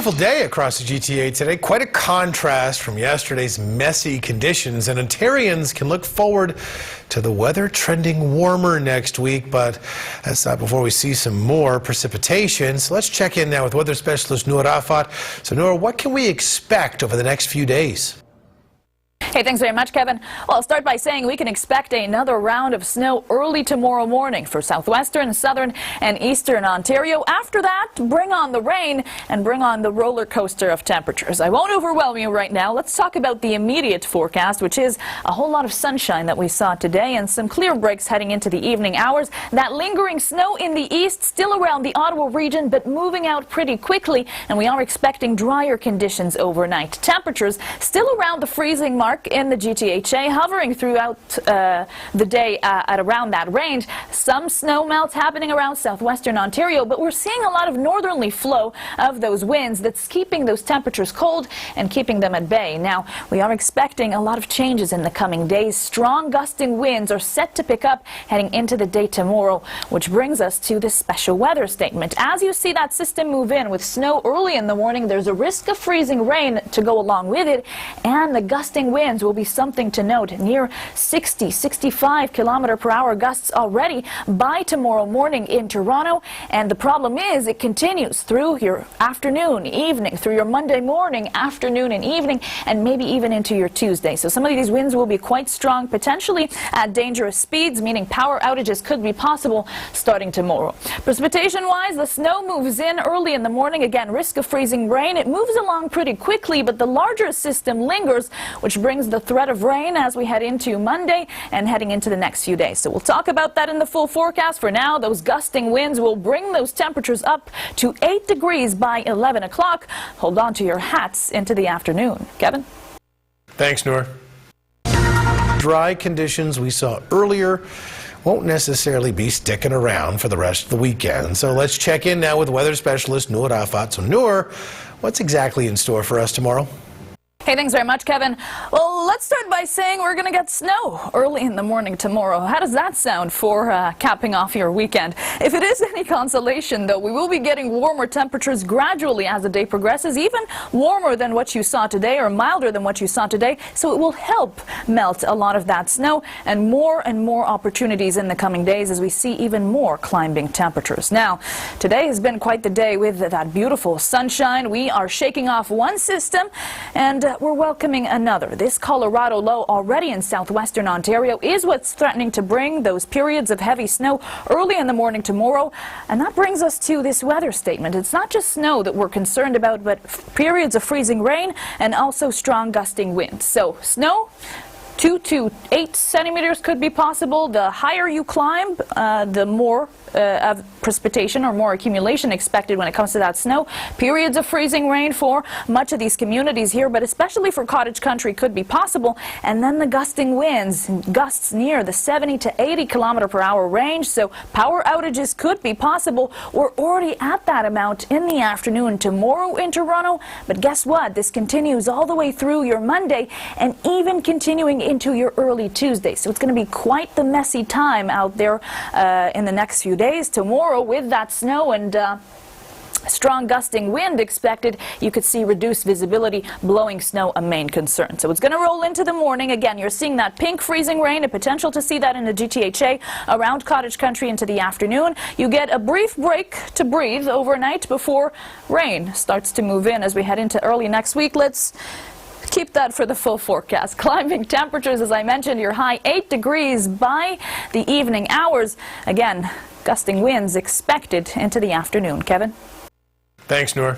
Beautiful day across the GTA today. Quite a contrast from yesterday's messy conditions, and Ontarians can look forward to the weather trending warmer next week. But that's not before we see some more precipitation. So let's check in now with weather specialist Noor Rafat. So Noor, what can we expect over the next few days? Hey, thanks very much, Kevin. Well, I'll start by saying we can expect another round of snow early tomorrow morning for southwestern, southern, and eastern Ontario. After that, bring on the rain and bring on the roller coaster of temperatures. I won't overwhelm you right now. Let's talk about the immediate forecast, which is a whole lot of sunshine that we saw today and some clear breaks heading into the evening hours. That lingering snow in the east, still around the Ottawa region, but moving out pretty quickly, and we are expecting drier conditions overnight. Temperatures still around the freezing mark in the GTHA, hovering throughout the day at around that range. Some snow melts happening around southwestern Ontario, but we're seeing a lot of northerly flow of those winds that's keeping those temperatures cold and keeping them at bay. Now, we are expecting a lot of changes in the coming days. Strong gusting winds are set to pick up heading into the day tomorrow, which brings us to this special weather statement. As you see that system move in with snow early in the morning, there's a risk of freezing rain to go along with it, and the gusting winds will be something to note. Near 60-65 km/h gusts already by tomorrow morning in Toronto, and the problem is it continues through your afternoon, evening, through your Monday morning, afternoon and evening, and maybe even into your Tuesday. So some of these winds will be quite strong, potentially at dangerous speeds, meaning power outages could be possible starting tomorrow. Precipitation-wise, the snow moves in early in the morning. Again, risk of freezing rain. It moves along pretty quickly, but the larger system lingers, which brings the threat of rain as we head into Monday and heading into the next few days. So we'll talk about that in the full forecast. For now, those gusting winds will bring those temperatures up to 8 degrees by 11 o'clock. Hold on to your hats into the afternoon. Kevin? Thanks, Noor. Dry conditions we saw earlier won't necessarily be sticking around for the rest of the weekend. So let's check in now with weather specialist Noor Rafat. So Noor, what's exactly in store for us tomorrow? Hey, thanks very much, Kevin. Well, let's start by saying we're going to get snow early in the morning tomorrow. How does that sound for capping off your weekend? If it is any consolation, though, we will be getting warmer temperatures gradually as the day progresses, even warmer than what you saw today or milder than what you saw today. So it will help melt a lot of that snow, and more opportunities in the coming days as we see even more climbing temperatures. Now, today has been quite the day with that beautiful sunshine. We are shaking off one system and we're welcoming another. This Colorado low already in southwestern Ontario is what's threatening to bring those periods of heavy snow early in the morning tomorrow. And that brings us to this weather statement. It's not just snow that we're concerned about, but periods of freezing rain and also strong gusting winds. So snow, 2 to 8 centimeters could be possible. The higher you climb, the more of precipitation or more accumulation expected when it comes to that snow. Periods of freezing rain for much of these communities here, but especially for cottage country, could be possible. And then the gusting winds, gusts near the 70 to 80 km/h range, so power outages could be possible. We're already at that amount in the afternoon tomorrow in Toronto, but guess what? This continues all the way through your Monday and even continuing into your early Tuesday. So it's going to be quite the messy time out there in the next few days. Tomorrow, with that snow and strong gusting wind expected, you could see reduced visibility, blowing snow a main concern. So it's going to roll into the morning. Again, you're seeing that pink freezing rain, a potential to see that in the GTHA around cottage country into the afternoon. You get a brief break to breathe overnight before rain starts to move in as we head into early next week. Let's keep that for the full forecast. Climbing temperatures, as I mentioned, your high 8 degrees by the evening hours. Again, gusting winds expected into the afternoon. Kevin? Thanks, Noor.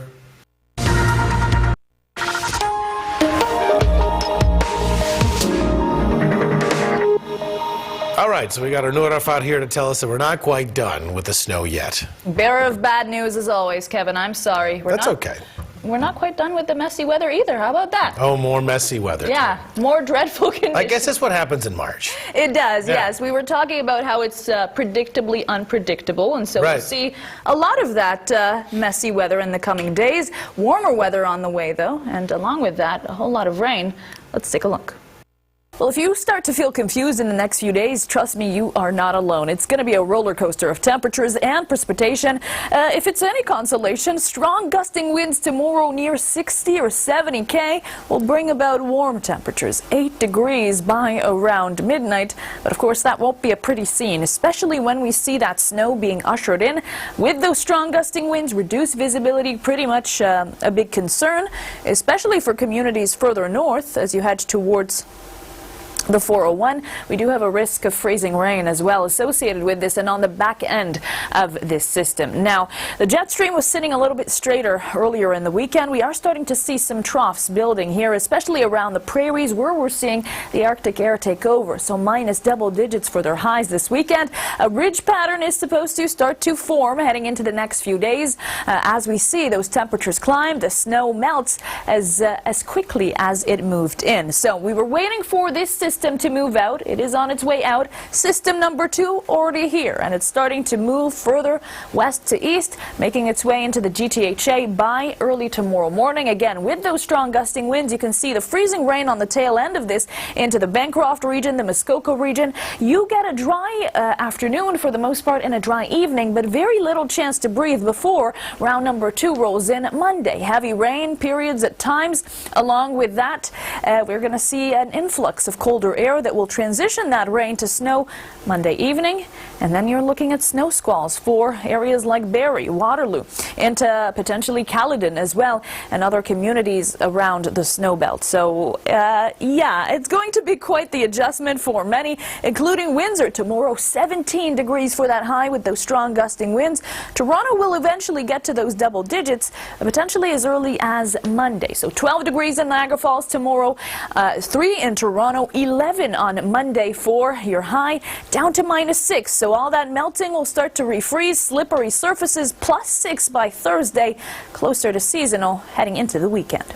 All right, so we got our Noor Rafat here to tell us that we're not quite done with the snow yet. Bearer of bad news as always, Kevin. I'm sorry. That's okay. We're not quite done with the messy weather either. How about that? Oh, more messy weather. Yeah, more dreadful conditions. I guess that's what happens in March. It does, yeah. Yes. We were talking about how it's predictably unpredictable, and so we'll see a lot of that messy weather in the coming days. Warmer weather on the way, though, and along with that, a whole lot of rain. Let's take a look. Well, if you start to feel confused in the next few days, trust me, you are not alone. It's going to be a roller coaster of temperatures and precipitation. If it's any consolation, strong gusting winds tomorrow near 60 or 70 km will bring about warm temperatures, 8 degrees by around midnight. But of course, that won't be a pretty scene, especially when we see that snow being ushered in. With those strong gusting winds, reduced visibility, pretty much a big concern, especially for communities further north as you head towards the 401. We do have a risk of freezing rain as well associated with this and on the back end of this system. Now, the jet stream was sitting a little bit straighter earlier in the weekend. We are starting to see some troughs building here, especially around the prairies where we're seeing the Arctic air take over. So minus double digits for their highs this weekend. A ridge pattern is supposed to start to form heading into the next few days. As we see those temperatures climb, the snow melts as quickly as it moved in. So we were waiting for this system to move out. It is on its way out. System number 2 already here, and it's starting to move further west to east, making its way into the GTHA by early tomorrow morning. Again, with those strong gusting winds, you can see the freezing rain on the tail end of this into the Bancroft region, the Muskoka region. You get a dry afternoon for the most part and a dry evening, but very little chance to breathe before round number 2 rolls in Monday. Heavy rain periods at times. Along with that, we're going to see an influx of colder air that will transition that rain to snow Monday evening, and then you're looking at snow squalls for areas like Barrie, Waterloo, into potentially Caledon as well, and other communities around the snow belt. So yeah, it's going to be quite the adjustment for many, including Windsor tomorrow, 17 degrees for that high with those strong gusting winds. Toronto will eventually get to those double digits, potentially as early as Monday. So 12 degrees in Niagara Falls tomorrow, 3 in Toronto, 11 on Monday for your high, down to -6. So all that melting will start to refreeze, slippery surfaces, +6 by Thursday, closer to seasonal heading into the weekend.